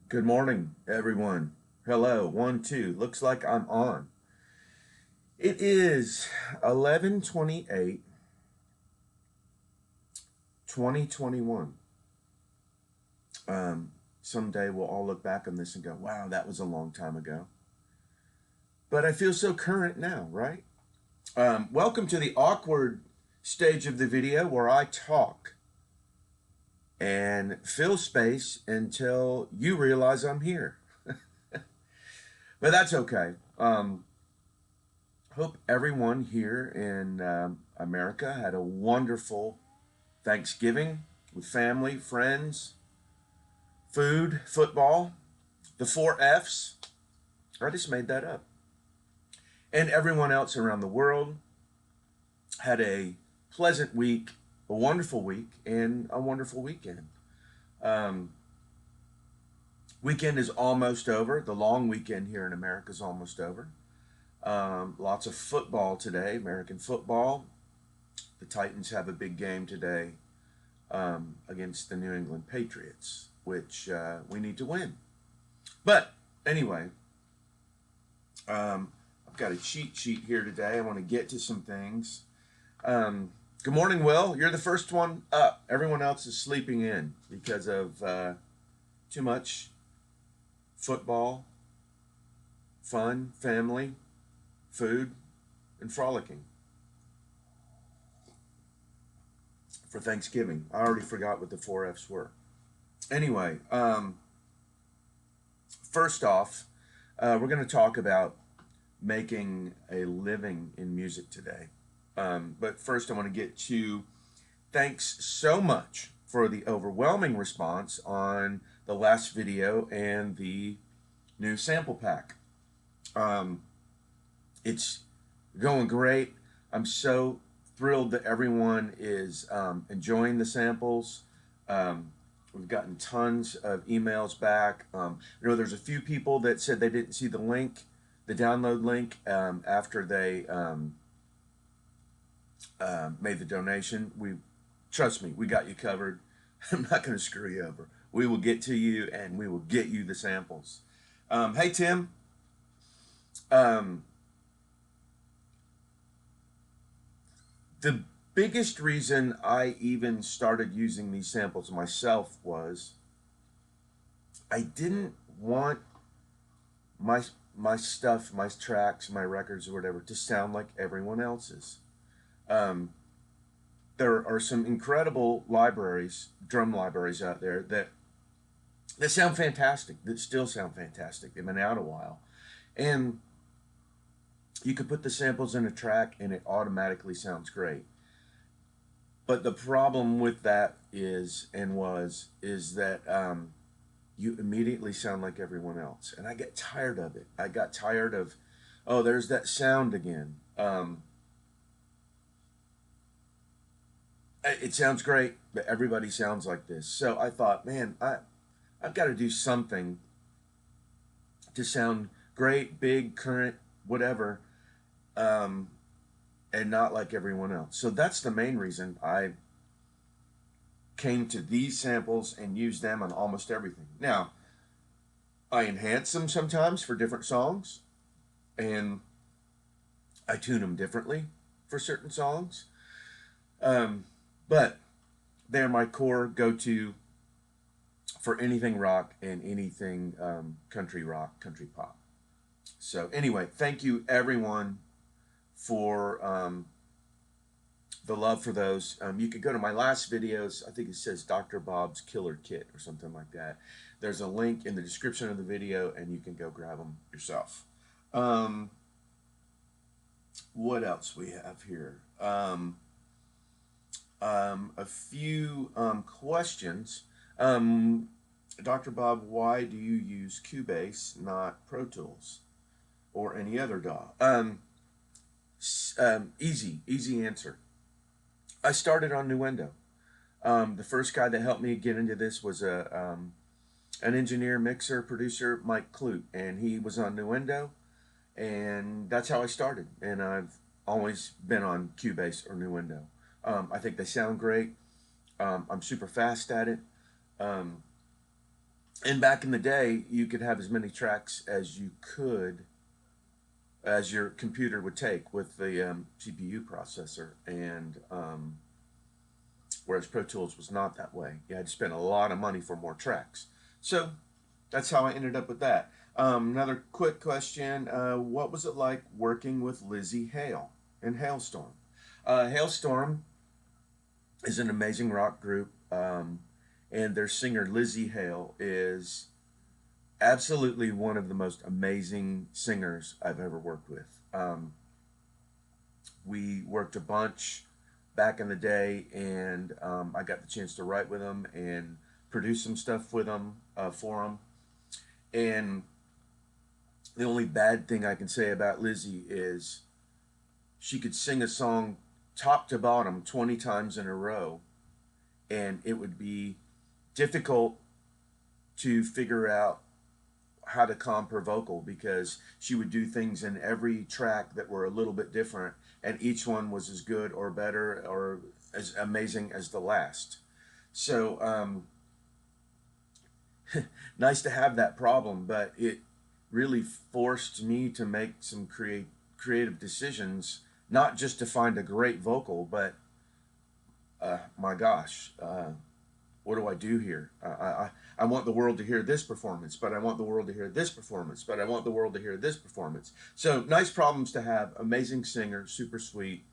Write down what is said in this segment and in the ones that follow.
Good morning, everyone. Hello, 1, 2. Looks like I'm on. It is 11/28, 2021. Someday we'll all look back on this and go, wow, that was a long time ago. But I feel so current now, right? Welcome to the awkward stage of the video where I talk and fill space until you realize I'm here. But that's okay. Hope everyone here in America had a wonderful Thanksgiving with family, friends, food, football, the 4 F's. I just made that up. And everyone else around the world had a pleasant week, a wonderful week, and a wonderful weekend. Um, Weekend is almost over. The long weekend here in America is almost over. Lots of football today, American football. The Titans have a big game today against the New England Patriots, which we need to win. But anyway, I've got a cheat sheet here today. I want to get to some things. Good morning, Will. You're the first one up. Everyone else is sleeping in because of too much football, fun, family, food, and frolicking for Thanksgiving. I already forgot what the 4 F's were. Anyway, first off, we're going to talk about making a living in music today. But first, I want to get to thanks so much for the overwhelming response on the last video and the new sample pack. It's going great. I'm so thrilled that everyone is enjoying the samples. We've gotten tons of emails back. There's a few people that said they didn't see the link, the download link, after they made the donation. Trust me, we got you covered. I'm not going to screw you over. We will get to you, and we will get you the samples. Hey, Tim. The biggest reason I even started using these samples myself was I didn't want my my stuff, my tracks, my records, or whatever, to sound like everyone else's. Um, there are some incredible libraries, drum libraries out there that sound fantastic, that still sound fantastic. They've been out a while, and you could put the samples in a track, and it automatically sounds great. But the problem with that is that you immediately sound like everyone else, and I get tired of it. I got tired of, oh, there's that sound again. It sounds great, but everybody sounds like this. So I thought, man, I've got to do something to sound great, big, current, whatever, um, and not like everyone else. So that's the main reason I came to these samples and used them on almost everything. Now, I enhance them sometimes for different songs, and I tune them differently for certain songs. Um, but they're my core go-to for anything rock and anything country rock, country pop. So anyway, thank you everyone for the love for those. You could go to my last videos. I think it says Dr. Bob's Killer Kit or something like that. There's a link in the description of the video, and you can go grab them yourself. Um, what else we have here? A few questions. Dr. Bob, why do you use Cubase, not Pro Tools or any other DAW? Easy answer. I started on Nuendo. The first guy that helped me get into this was an engineer, mixer, producer, Mike Clute, and he was on Nuendo, and that's how I started. And I've always been on Cubase or Nuendo. I think they sound great. I'm super fast at it. And back in the day, you could have as many tracks as you could, as your computer would take with the CPU processor. And whereas Pro Tools was not that way. You had to spend a lot of money for more tracks. So that's how I ended up with that. Another quick question. What was it like working with Lzzy Hale and Hailstorm? Hailstorm is an amazing rock group, and their singer Lzzy Hale is absolutely one of the most amazing singers I've ever worked with. We worked a bunch back in the day, and I got the chance to write with him and produce some stuff with him for him. And the only bad thing I can say about Lzzy is she could sing a song top to bottom 20 times in a row, and it would be difficult to figure out how to comp her vocal, because she would do things in every track that were a little bit different, and each one was as good or better or as amazing as the last. So nice to have that problem, but it really forced me to make some creative decisions, not just to find a great vocal, but my gosh, what do I do here? I want the world to hear this performance, but I want the world to hear this performance, but I want the world to hear this performance. So nice problems to have. Amazing singer, super sweet,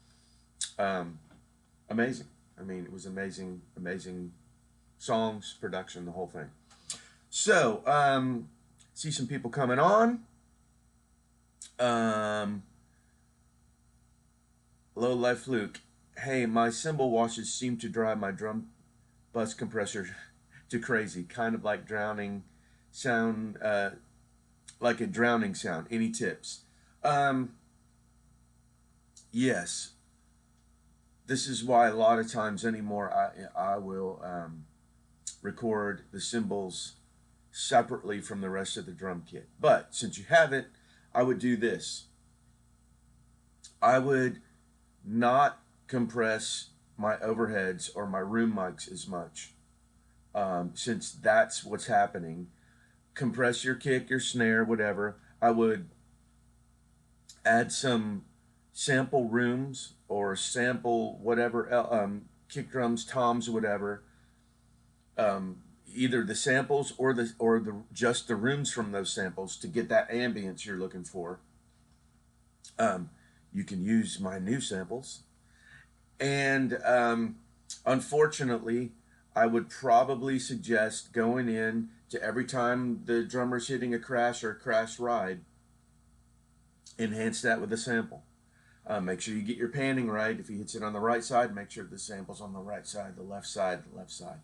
amazing. I mean, it was amazing, amazing songs, production, the whole thing. So see some people coming on. Low Life Luke. Hey, my cymbal washes seem to drive my drum bus compressor to crazy, kind of like drowning sound, like a drowning sound. Any tips? Yes. This is why a lot of times anymore I will record the cymbals separately from the rest of the drum kit. But since you have it, I would do this. I would not compress my overheads or my room mics as much, since that's what's happening. Compress your kick, your snare, whatever. I would add some sample rooms or sample whatever, kick drums, toms, whatever. Either the samples or the just the rooms from those samples to get that ambience you're looking for. You can use my new samples, and unfortunately, I would probably suggest going in to every time the drummer's hitting a crash or a crash ride, enhance that with a sample. Make sure you get your panning right. If he hits it on the right side, make sure the sample's on the right side, the left side, the left side.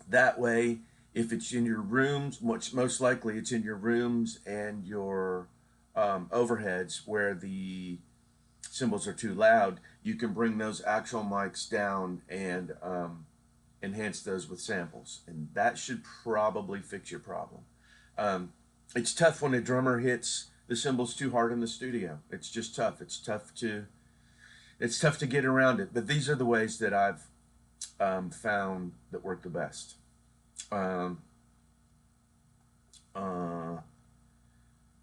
That way, if it's in your rooms, which most likely it's in your rooms and your overheads where the cymbals are too loud, you can bring those actual mics down and enhance those with samples, and that should probably fix your problem. It's tough when a drummer hits the cymbals too hard in the studio. It's just tough. It's tough to get around it. But these are the ways that I've found that work the best.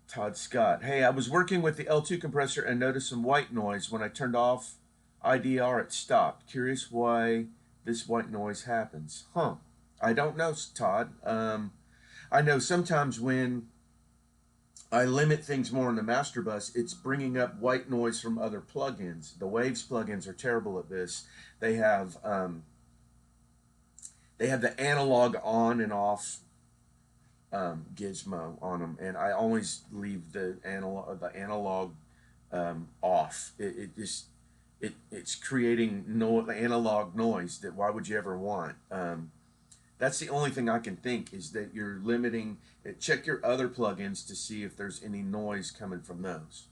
Todd Scott. Hey, I was working with the L2 compressor and noticed some white noise. When I turned off IDR, it stopped. Curious why this white noise happens. Huh. I don't know, Todd. I know sometimes when I limit things more in the master bus, it's bringing up white noise from other plugins. The Waves plugins are terrible at this. They have the analog on and off gizmo on them, and I always leave the analog off. It's creating analog noise that why would you ever want? That's the only thing I can think is that you're limiting. Check your other plugins to see if there's any noise coming from those.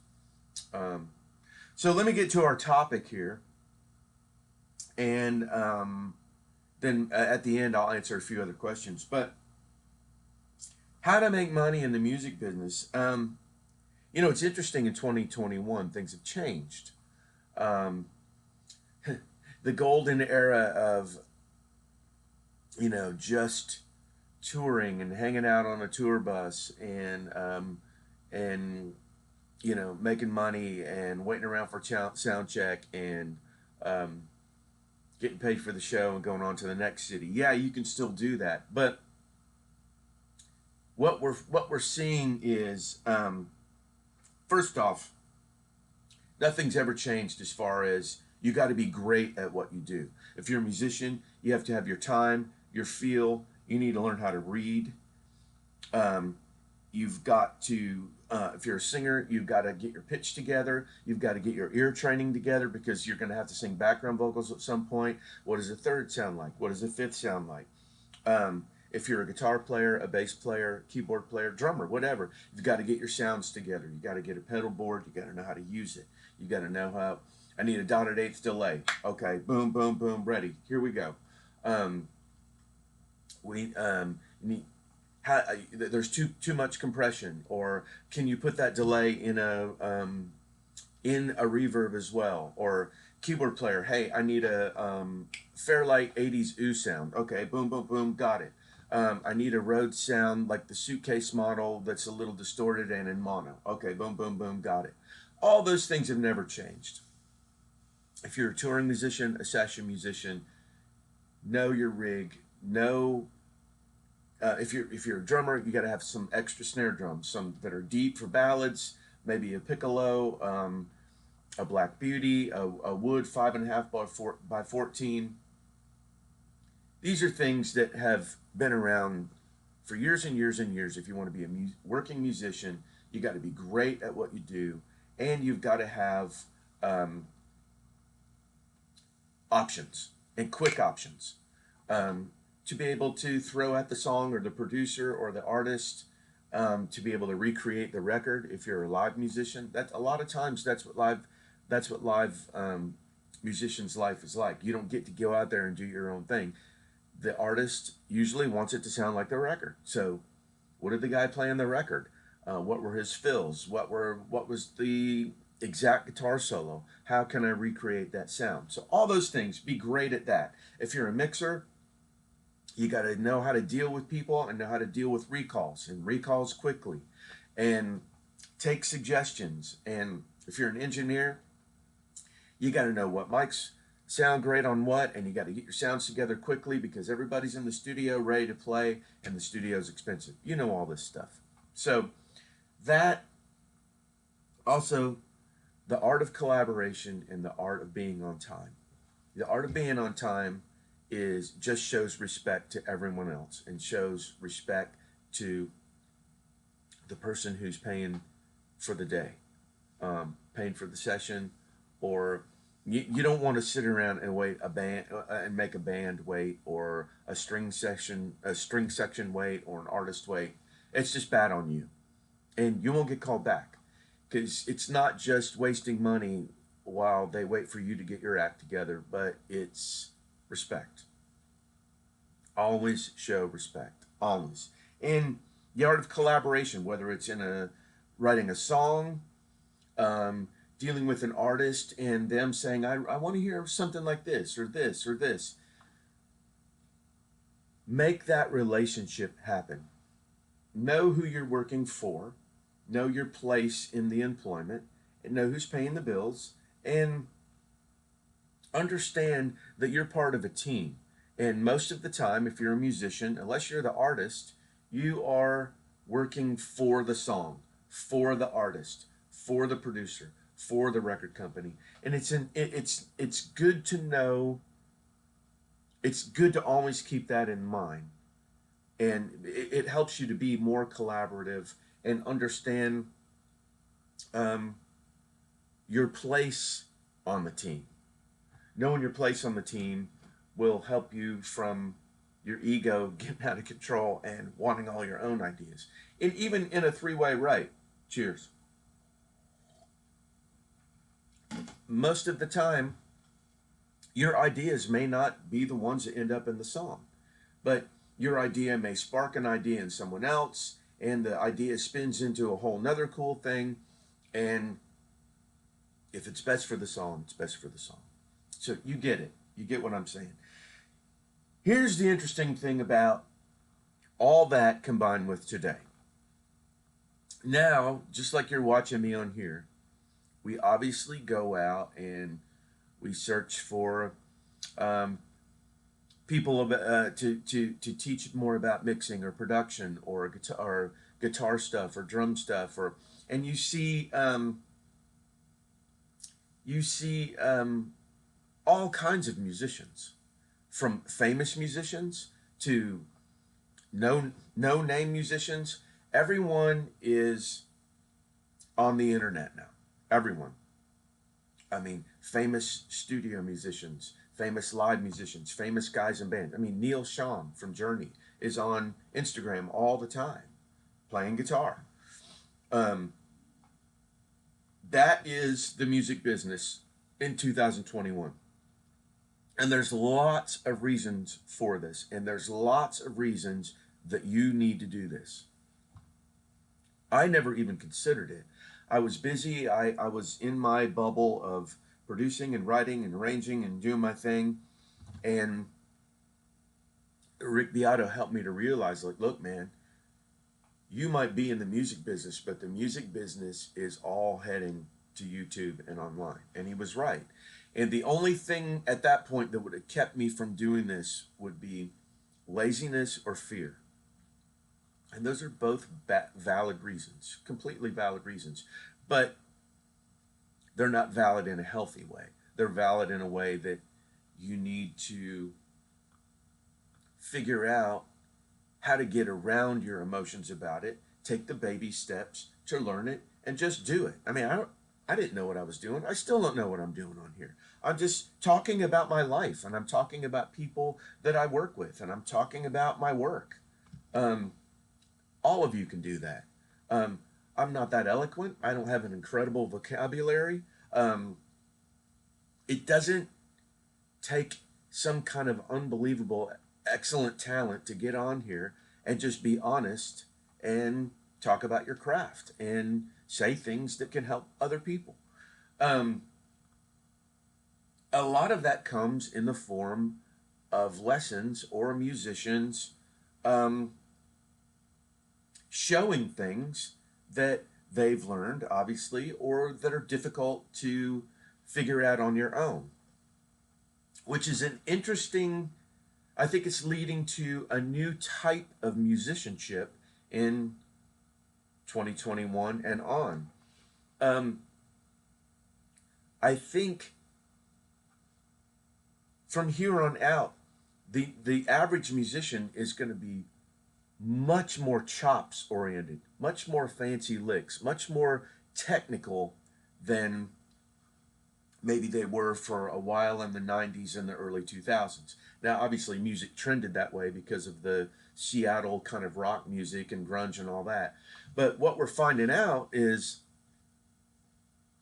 So let me get to our topic here, and then at the end I'll answer a few other questions. But how to make money in the music business? It's interesting. In 2021, things have changed. The golden era of just touring and hanging out on a tour bus and you know, making money and waiting around for sound check and um, getting paid for the show and going on to the next city. Yeah, you can still do that, but what we're seeing is first off, nothing's ever changed as far as you got to be great at what you do. If you're a musician, you have to have your time, your feel. You need to learn how to read. Um, you've got to, if you're a singer, you've got to get your pitch together. You've got to get your ear training together because you're going to have to sing background vocals at some point. What does a third sound like? What does a fifth sound like? If you're a guitar player, a bass player, keyboard player, drummer, whatever, you've got to get your sounds together. You got to get a pedal board. You got to know how to use it. You got to know how. I need a dotted eighth delay. Okay, boom, boom, boom, ready. Here we go. Um, we need how, there's too much compression, or can you put that delay in a reverb as well? Or keyboard player, hey, I need a Fairlight 80s ooh sound. Okay, boom, boom, boom, got it. I need a Rhodes sound like the suitcase model that's a little distorted and in mono. Okay, boom, boom, boom, got it. All those things have never changed. If you're a touring musician, a session musician, know your rig. Know if you're a drummer, you got to have some extra snare drums, some that are deep for ballads, maybe a piccolo, a Black Beauty, a wood 5.5 by 14. These are things that have been around for years and years and years. If you want to be a working musician, you got to be great at what you do, and you've got to have um, options and quick options to be able to throw at the song or the producer or the artist, to be able to recreate the record. If you're a live musician, that a lot of times that's what live musicians' life is like. You don't get to go out there and do your own thing. The artist usually wants it to sound like the record. So, what did the guy play on the record? What were his fills? What was the exact guitar solo? How can I recreate that sound? So all those things, be great at that. If you're a mixer, you got to know how to deal with people and know how to deal with recalls and recalls quickly and take suggestions. And if you're an engineer, you got to know what mics sound great on what, and you got to get your sounds together quickly because everybody's in the studio ready to play, and the studio's expensive. You know all this stuff. So that also, the art of collaboration and the art of being on time. The art of being on time is just shows respect to everyone else and shows respect to the person who's paying for the day, paying for the session, or you don't want to sit around and wait a band and make a band wait, or a string section wait, or an artist wait. It's just bad on you, and you won't get called back because it's not just wasting money while they wait for you to get your act together, but it's respect. Always show respect. Always. In the art of collaboration, whether it's in a writing a song, dealing with an artist and them saying, I want to hear something like this or this or this. Make that relationship happen. Know who you're working for, know your place in the employment, and know who's paying the bills, and understand that you're part of a team. And most of the time, if you're a musician, unless you're the artist, you are working for the song, for the artist, for the producer, for the record company. And it's good to know. It's good to always keep that in mind, and it helps you to be more collaborative and understand your place on the team. Knowing your place on the team will help you from your ego getting out of control and wanting all your own ideas. And even in a three-way right, cheers. Most of the time, your ideas may not be the ones that end up in the song, but your idea may spark an idea in someone else, and the idea spins into a whole nother cool thing. And if it's best for the song, it's best for the song. So you get it. You get what I'm saying. Here's the interesting thing about All that combined with today. Now, just like you're watching me on here, we obviously go out and we search for um, people to teach more about mixing or production or guitar stuff or drum stuff and you see all kinds of musicians, from famous musicians to no name musicians. Everyone is on the internet now. Everyone. I mean, famous studio musicians, famous live musicians, famous guys in bands. I mean, Neil Schon from Journey is on Instagram all the time playing guitar. Um, that is the music business in 2021. And there's lots of reasons for this, and there's lots of reasons that you need to do this. I never even considered it. I was busy. I was in my bubble of producing and writing and arranging and doing my thing. And Rick Beato helped me to realize, like, look, man, you might be in the music business, but the music business is all heading to YouTube and online. And he was right. And the only thing at that point that would have kept me from doing this would be laziness or fear. And those are both valid reasons, completely valid reasons. But they're not valid in a healthy way. They're valid in a way that you need to figure out how to get around your emotions about it, take the baby steps to learn it, and just do it. I mean, I didn't know what I was doing. I still don't know what I'm doing on here. I'm just talking about my life, and I'm talking about people that I work with, and I'm talking about my work. Um, all of you can do that. I'm not that eloquent. I don't have an incredible vocabulary. Um, it doesn't take some kind of unbelievable, excellent talent to get on here and just be honest and talk about your craft and say things that can help other people. Um, a lot of that comes in the form of lessons or musicians um, showing things that they've learned, obviously, or that are difficult to figure out on your own, which is an interesting, I think it's leading to a new type of musicianship in 2021 and on. Um, I think from here on out, the average musician is going to be much more chops oriented, much more fancy licks, much more technical than maybe they were for a while in the 90s and the early 2000s. Now, obviously, music trended that way because of the Seattle kind of rock music and grunge and all that. But what we're finding out is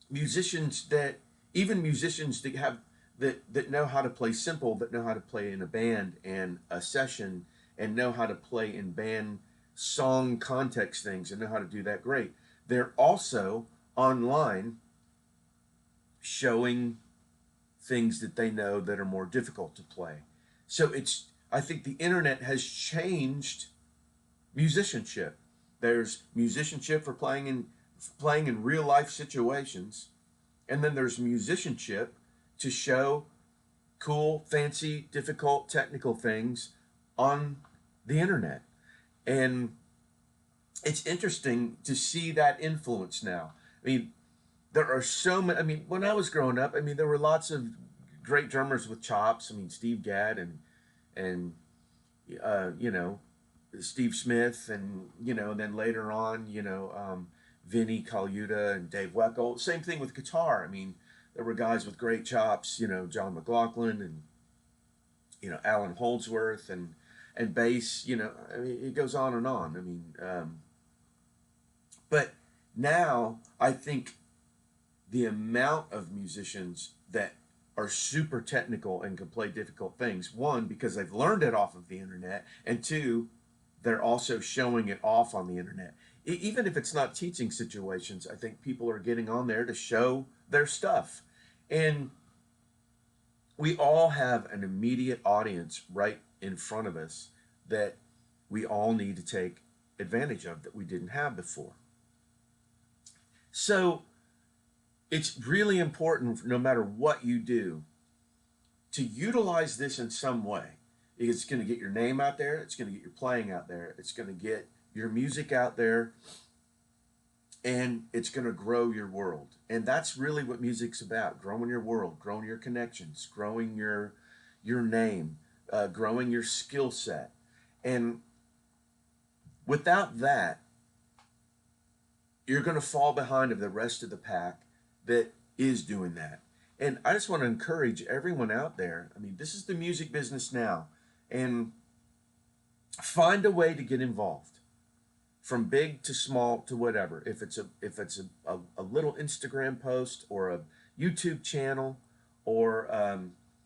musicians that, even musicians that have that know how to play simple, that know how to play in a band and a session, and know how to play in band song context things and know how to do that great. They're also online showing things that they know that are more difficult to play. So I think the internet has changed musicianship. There's musicianship for playing in real life situations, and then there's musicianship to show cool, fancy, difficult, technical things on the internet. And it's interesting to see that influence now. I mean, there are so many. I mean, when I was growing up, I mean, there were lots of great drummers with chops. I mean, Steve Gadd and you know, Steve Smith, and then later on, Vinny Colaiuta and Dave Weckl. Same thing with guitar. I mean, there were guys with great chops. John McLaughlin and Alan Holdsworth and bass. I mean, it goes on and on. I mean, but now I think the amount of musicians that are super technical and can play difficult things, one, because they've learned it off of the internet, and two, they're also showing it off on the internet. Even if it's not teaching situations, I think people are getting on there to show their stuff. And we all have an immediate audience right in front of us that we all need to take advantage of that we didn't have before. So it's really important, no matter what you do, to utilize this in some way. It's going to get your name out there. It's going to get your playing out there. It's going to get your music out there, and it's going to grow your world. And that's really what music's about: growing your world, growing your connections, growing your name, growing your skill set. And without that, you're going to fall behind of the rest of the pack that is doing that. And I just want to encourage everyone out there. I mean, this is the music business now, and find a way to get involved, from big to small to whatever. If it's a little Instagram post or a YouTube channel, or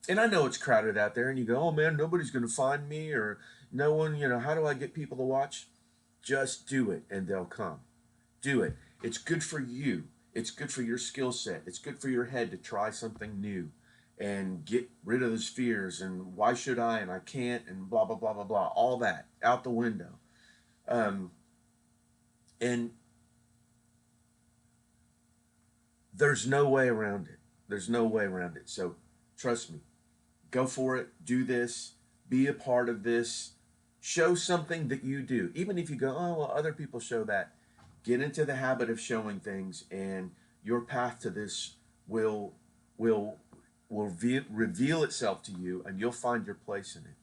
and I know it's crowded out there, and you go, oh man, nobody's going to find me, or no one, how do I get people to watch? Just do it, and they'll come. Do it. It's good for you. It's good for your skill set. It's good for your head to try something new and get rid of those fears and why should I and I can't and blah, blah, blah, blah, blah. All that out the window. And there's no way around it. There's no way around it. So trust me. Go for it. Do this. Be a part of this. Show something that you do. Even if you go, oh, well, other people show that. Get into the habit of showing things, and your path to this will reveal itself to you, and you'll find your place in it.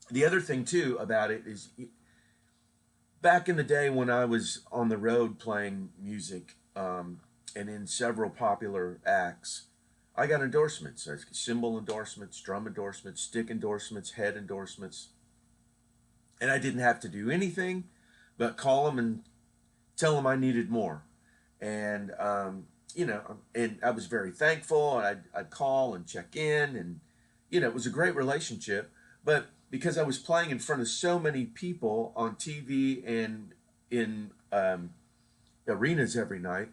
The other thing too about it is, back in the day when I was on the road playing music, and in several popular acts, I got endorsements, cymbal endorsements, drum endorsements, stick endorsements, head endorsements, and I didn't have to do anything but call them and tell them I needed more. And, and I was very thankful. And I'd call and check in, and, it was a great relationship. But because I was playing in front of so many people on TV and in arenas every night,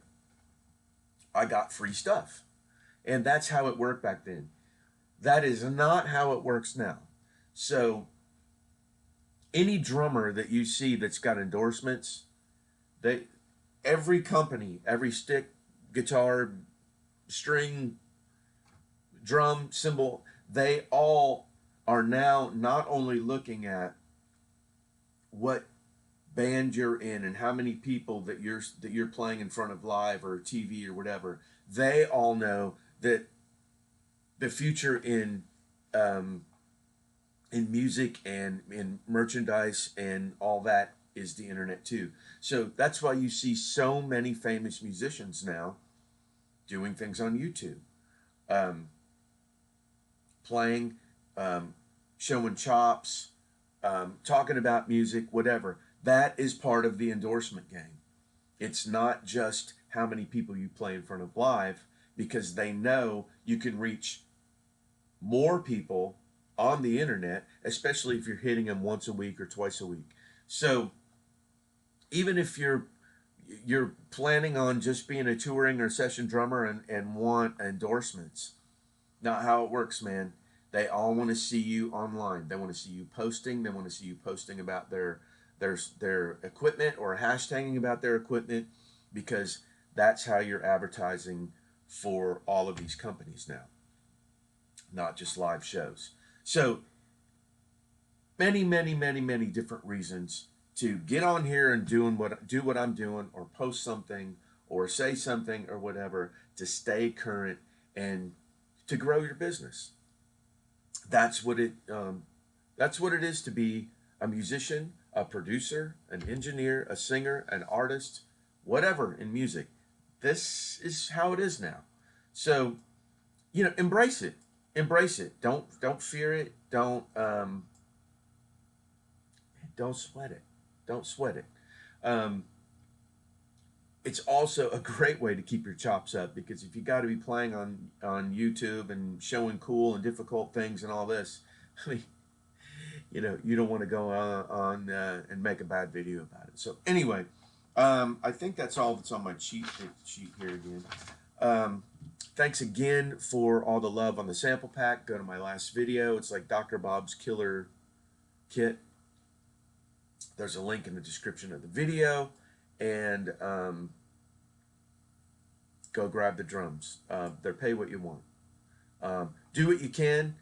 I got free stuff. And that's how it worked back then. That is not how it works now. So any drummer that you see that's got endorsements, every company, every stick, guitar, string, drum, cymbal, they all are now not only looking at what band you're in and how many people that you're playing in front of live or TV or whatever. They all know that the future in music and in merchandise and all that is the internet too. So that's why you see so many famous musicians now doing things on YouTube, playing, showing chops, talking about music, whatever. That is part of the endorsement game. It's not just how many people you play in front of live, because they know you can reach more people on the internet, especially if you're hitting them once a week or twice a week. So even if you're planning on just being a touring or session drummer and want endorsements, not how it works, man. They all want to see you online. They want to see you posting. They want to see you posting about their equipment or hashtagging about their equipment, because that's how you're advertising for all of these companies now, not just live shows. So many, many, many, many different reasons to get on here and do what I'm doing, or post something, or say something, or whatever, to stay current and to grow your business. That's what it is to be a musician, a producer, an engineer, a singer, an artist, whatever in music. This is how it is now. So, embrace it. Embrace it. Don't fear it. Don't sweat it. Don't sweat it. It's also a great way to keep your chops up, because if you got to be playing on YouTube and showing cool and difficult things and all this, I mean, you don't want to go on and make a bad video about it. So anyway, I think that's all that's on my cheat sheet here again. Thanks again for all the love on the sample pack. Go to my last video. It's like Dr. Bob's Killer kit. There's a link in the description of the video, and go grab the drums. They're pay what you want. Do what you can,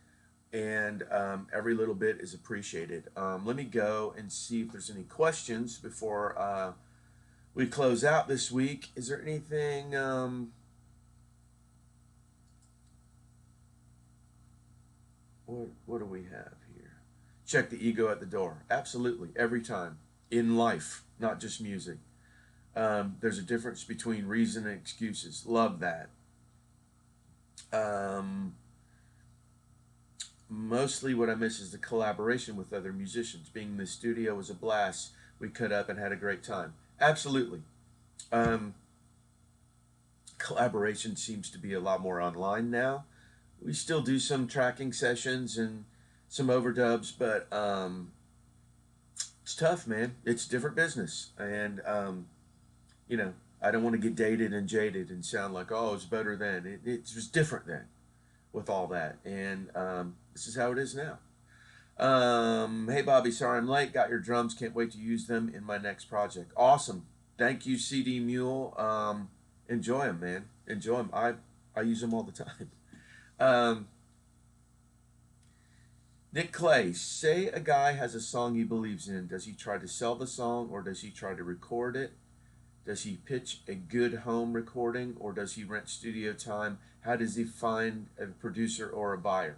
and every little bit is appreciated. Let me go and see if there's any questions before we close out this week. Is there anything? What do we have here? Check the ego at the door. Absolutely, every time in life, not just music. There's a difference between reason and excuses. Love that. Mostly what I miss is the collaboration with other musicians. Being in the studio was a blast. We cut up and had a great time. Absolutely. Collaboration seems to be a lot more online now. We still do some tracking sessions and some overdubs, but it's tough, man. It's a different business. And, you know, I don't want to get dated and jaded and sound like, oh, it's better then. It was different then with all that. And this is how it is now. Hey, Bobby, sorry I'm late. Got your drums. Can't wait to use them in my next project. Awesome. Thank you, CD Mule. Enjoy them, man. Enjoy them. I use them all the time. Nick Clay, say a guy has a song he believes in. Does he try to sell the song, or does he try to record it? Does he pitch a good home recording, or does he rent studio time? How does he find a producer or a buyer?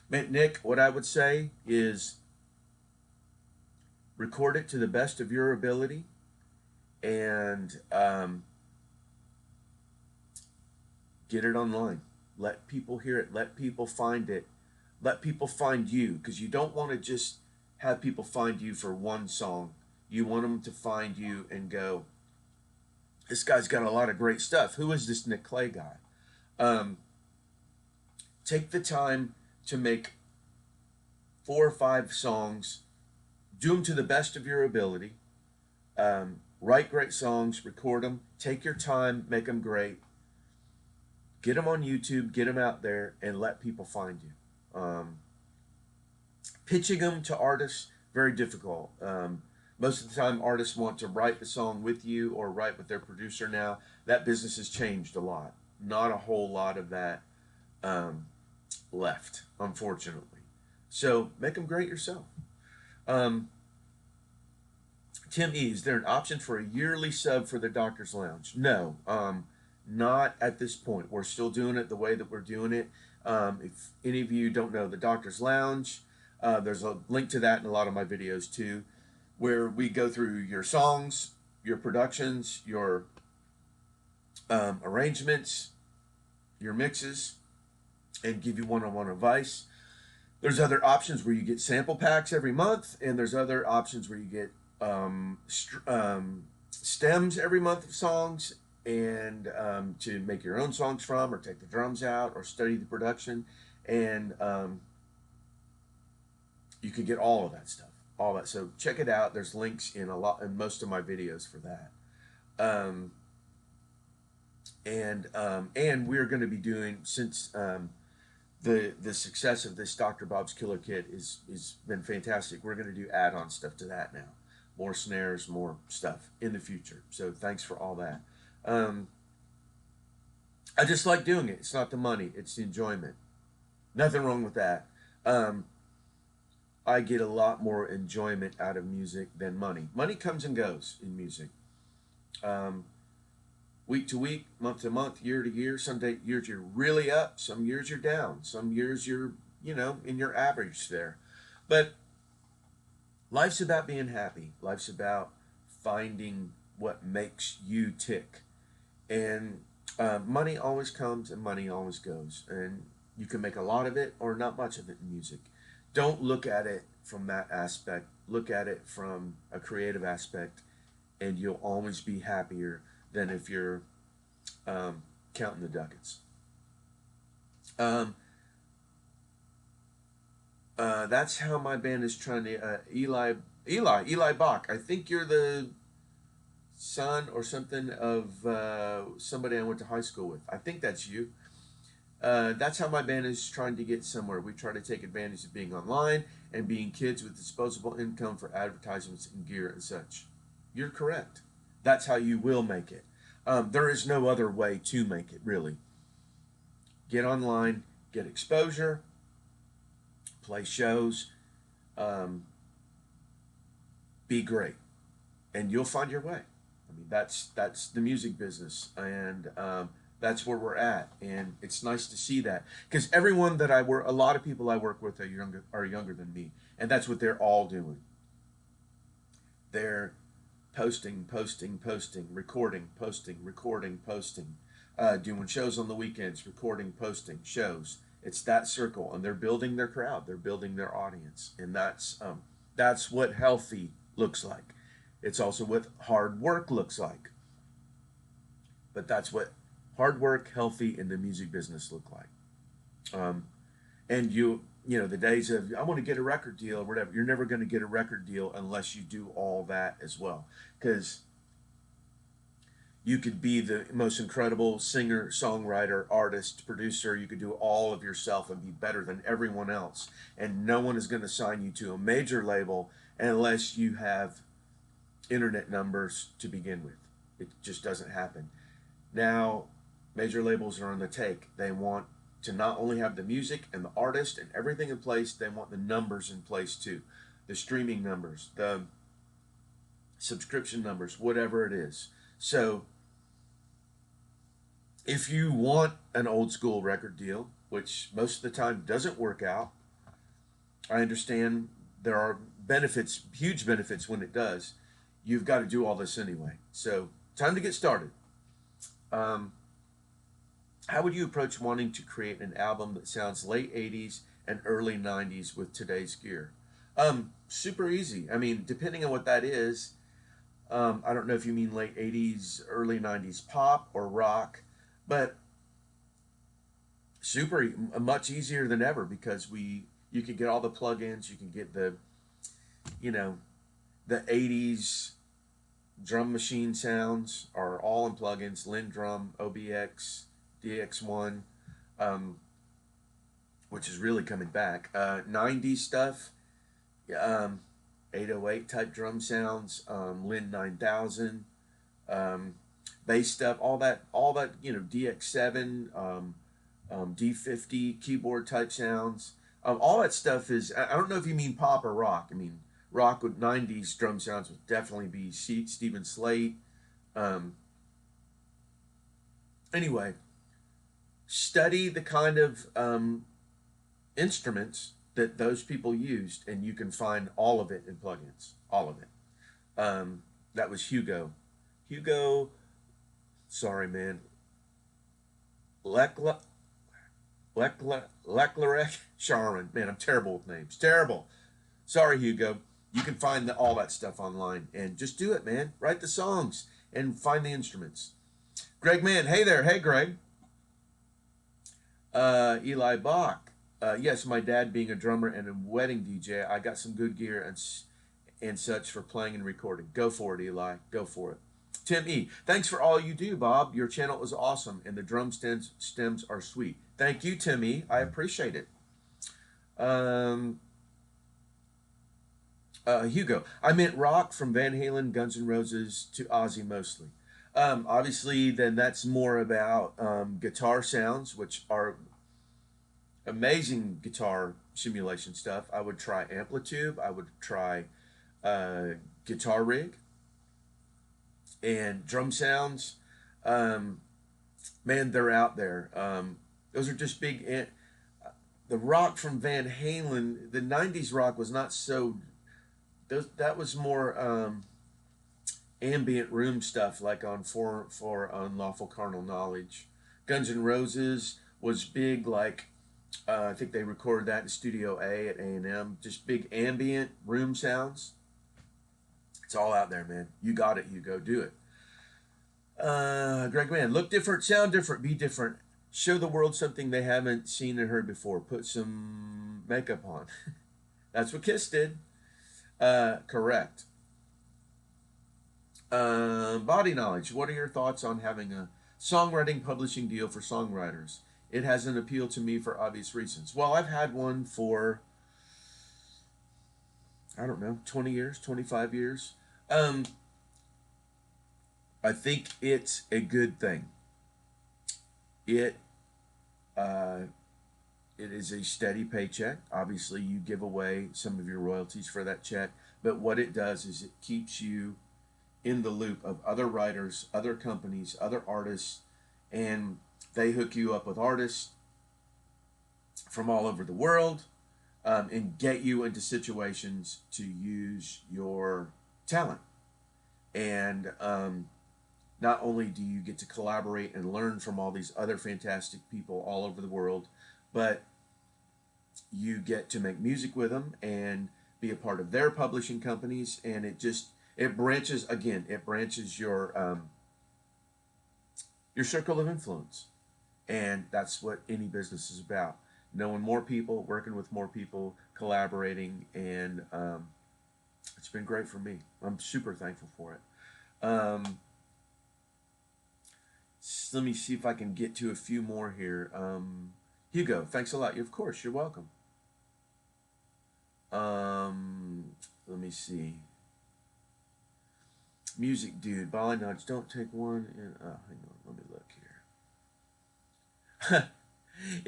Nick, what I would say is record it to the best of your ability, and get it online. Let people hear it. Let people find it. Let people find you, because you don't want to just have people find you for one song. You want them to find you and go, this guy's got a lot of great stuff. Who is this Nick Clay guy? Take the time to make 4 or 5 songs. Do them to the best of your ability. Write great songs. Record them. Take your time. Make them great. Get them on YouTube. Get them out there, and let people find you. Pitching them to artists, very difficult. Most of the time, artists want to write the song with you or write with their producer now. That business has changed a lot. Not a whole lot of that left, unfortunately. So make them great yourself. Tim E, is there an option for a yearly sub for the Doctor's Lounge? No, not at this point. We're still doing it the way that we're doing it. If any of you don't know the Doctor's Lounge, there's a link to that in a lot of my videos too, where we go through your songs, your productions, your arrangements, your mixes, and give you one-on-one advice. There's other options where you get sample packs every month, and there's other options where you get stems every month of songs, and to make your own songs from, or take the drums out, or study the production, and you can get all of that stuff, all that. So check it out. There's links in most of my videos for that. And we're going to be doing, since the success of this Dr. Bob's Killer Kit is been fantastic, we're going to do add-on stuff to that now. More snares, more stuff in the future. So thanks for all that. I just like doing it. It's not the money, it's the enjoyment. Nothing wrong with that. I get a lot more enjoyment out of music than money. Money comes and goes in music. Week to week, month to month, year to year. Some years you're really up, some years you're down, some years you're, in your average there. But life's about being happy. Life's about finding what makes you tick. And money always comes and money always goes. And you can make a lot of it or not much of it in music. Don't look at it from that aspect. Look at it from a creative aspect, and you'll always be happier than if you're counting the ducats. That's how my band is trying to. Eli Bach. I think you're the son or something of somebody I went to high school with. I think that's you. That's how my band is trying to get somewhere. We try to take advantage of being online and being kids with disposable income for advertisements and gear and such. You're correct. That's how you will make it. There is no other way to make it, really. Get online, get exposure, play shows, um, be great, and you'll find your way. I mean, that's the music business, and that's where we're at, and it's nice to see that because everyone that I work, a lot of people I work with are younger than me, and that's what they're all doing. They're posting, recording, posting, doing shows on the weekends, recording, posting, shows. It's that circle, and they're building their crowd, they're building their audience, and that's what healthy looks like. It's also what hard work looks like, but that's what hard work, healthy, in the music business look like. And you know, the days of I want to get a record deal or whatever, you're never going to get a record deal unless you do all that as well, because you could be the most incredible singer, songwriter, artist, producer. You could do all of yourself and be better than everyone else, and no one is going to sign you to a major label unless you have internet numbers to begin with. It just doesn't happen. Now major labels are on the take. They want to not only have the music and the artist and everything in place, they want the numbers in place too. The streaming numbers, the subscription numbers, whatever it is. So if you want an old school record deal, which most of the time doesn't work out, I understand there are benefits, huge benefits when it does. You've got to do all this anyway. So time to get started. How would you approach wanting to create an album that sounds late 80s and early 90s with today's gear? Super easy. I mean, depending on what that is, I don't know if you mean late 80s, early 90s pop or rock, but much easier than ever because you can get all the plugins, you can get the, you know, the 80s drum machine sounds are all in plugins, LinDrum, OBX, DX1, which is really coming back. 90s stuff, 808 type drum sounds, Lin 9000, bass stuff, all that, you know, DX7, D50 keyboard type sounds. All that stuff is, I don't know if you mean pop or rock. I mean, rock with 90s drum sounds would definitely be Stephen Slate. Anyway, study the kind of instruments that those people used, and you can find all of it in plugins. All of it. That was Hugo. Sorry, man. Leclerc Sharon. Man, I'm terrible with names. Terrible. Sorry, Hugo. You can find all that stuff online and just do it, man. Write the songs and find the instruments. Greg Mann. Hey there. Hey, Greg. Eli Bach. Yes, my dad being a drummer and a wedding DJ, I got some good gear and such for playing and recording. Go for it, Eli. Go for it. Tim E. Thanks for all you do, Bob. Your channel is awesome, and the drum stems are sweet. Thank you, Tim E. I appreciate it. Hugo. I meant rock from Van Halen, Guns N' Roses to Ozzy mostly. Obviously, then that's more about guitar sounds, which are amazing guitar simulation stuff. I would try Amplitube. I would try Guitar Rig. And drum sounds, man, they're out there. Those are just big. The rock from Van Halen, the 90s rock was not so, that was more ambient room stuff, like on for Unlawful Carnal Knowledge. Guns N' Roses was big, like I think they recorded that in Studio A at A&M. Just big ambient room sounds. It's all out there, man. You got it. You go do it. Greg Mann, look different, sound different, be different. Show the world something they haven't seen and heard before. Put some makeup on. That's what Kiss did. Correct. Body Knowledge. What are your thoughts on having a songwriting publishing deal for songwriters? It has an appeal to me for obvious reasons. Well, I've had one for I don't know, 20 years, 25 years. Um, I think it's a good thing. It uh, it is a steady paycheck. Obviously, you give away some of your royalties for that check, but what it does is it keeps you in the loop of other writers, other companies, other artists, and they hook you up with artists from all over the world, and get you into situations to use your talent. And not only do you get to collaborate and learn from all these other fantastic people all over the world, but you get to make music with them and be a part of their publishing companies, and it branches again. It branches your circle of influence, and that's what any business is about. Knowing more people, working with more people, collaborating, and it's been great for me. I'm super thankful for it. Let me see if I can get to a few more here. Hugo, thanks a lot. Of course, you're welcome. Let me see. Music dude, Bolly Nudge, don't take one. Hang on, let me look here.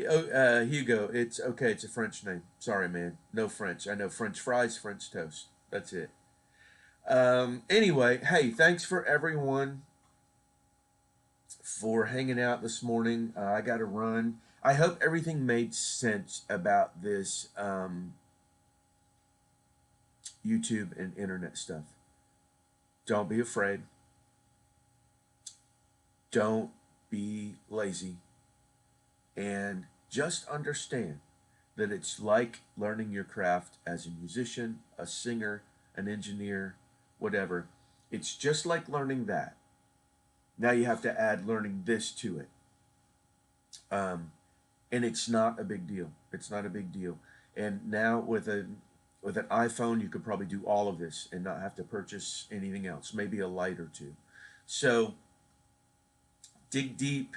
Oh, Hugo, it's okay. It's a French name. Sorry, man. No French. I know French fries, French toast. That's it. Anyway, hey, thanks for everyone for hanging out this morning. I got to run. I hope everything made sense about this YouTube and internet stuff. Don't be afraid. Don't be lazy. And just understand that it's like learning your craft as a musician, a singer, an engineer, whatever. It's just like learning that. Now you have to add learning this to it. And it's not a big deal. It's not a big deal. And now with an iPhone, you could probably do all of this and not have to purchase anything else, maybe a light or two. So dig deep,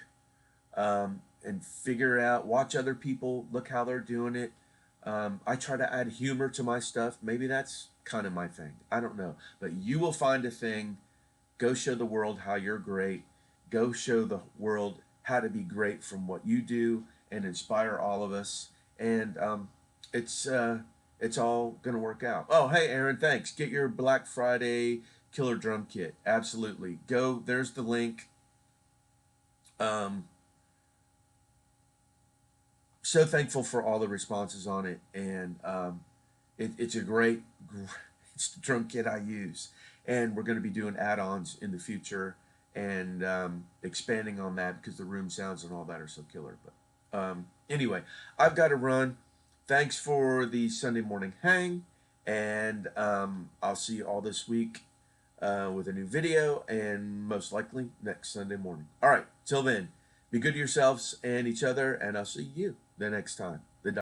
and figure out, watch other people, look how they're doing it. I try to add humor to my stuff. Maybe that's kind of my thing. I don't know. But you will find a thing. Go show the world how you're great. Go show the world how to be great from what you do and inspire all of us. And it's uh, it's all gonna work out. Oh, hey, Aaron, thanks. Get your Black Friday killer drum kit. Absolutely. Go. There's the link. Um, so thankful for all the responses on it, and it's a it's the drum kit I use, and we're going to be doing add-ons in the future and expanding on that because the room sounds and all that are so killer. But anyway, I've got to run. Thanks for the Sunday morning hang, and I'll see you all this week with a new video, and most likely next Sunday morning. All right, till then, be good to yourselves and each other, and I'll see you the next time. The